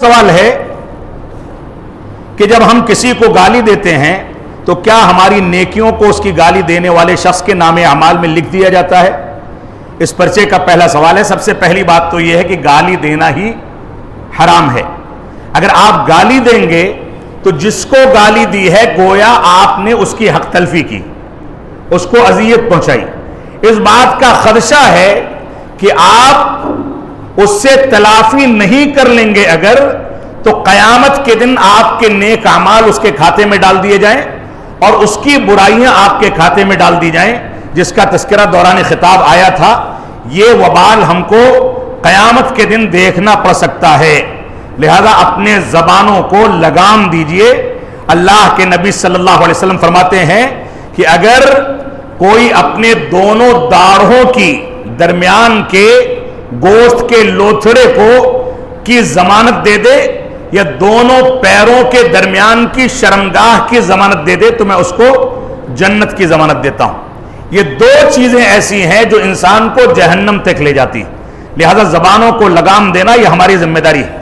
سوال ہے کہ جب ہم کسی کو گالی دیتے ہیں تو کیا ہماری نیکیوں کو اس کی گالی دینے والے شخص کے نام اعمال میں لکھ دیا جاتا ہے؟ اس پرچے کا پہلا سوال ہے۔ سب سے پہلی بات تو یہ ہے کہ گالی دینا ہی حرام ہے۔ اگر آپ گالی دیں گے تو جس کو گالی دی ہے گویا آپ نے اس کی حق تلفی کی، اس کو اذیت پہنچائی۔ اس بات کا خدشہ ہے کہ آپ اس سے تلافی نہیں کر لیں گے اگر، تو قیامت کے دن آپ کے نیک اعمال اس کے کھاتے میں ڈال دیے جائیں اور اس کی برائیاں آپ کے کھاتے میں ڈال دی جائیں، جس کا تذکرہ دوران خطاب آیا تھا۔ یہ وبال ہم کو قیامت کے دن دیکھنا پڑ سکتا ہے، لہذا اپنے زبانوں کو لگام دیجئے۔ اللہ کے نبی صلی اللہ علیہ وسلم فرماتے ہیں کہ اگر کوئی اپنے دونوں داڑھوں کی درمیان کے گوشت کے لوتھڑے کی ضمانت دے دے یا دونوں پیروں کے درمیان کی شرمگاہ کی ضمانت دے دے تو میں اس کو جنت کی ضمانت دیتا ہوں۔ یہ دو چیزیں ایسی ہیں جو انسان کو جہنم تک لے جاتی، لہذا زبانوں کو لگام دینا یہ ہماری ذمہ داری ہے۔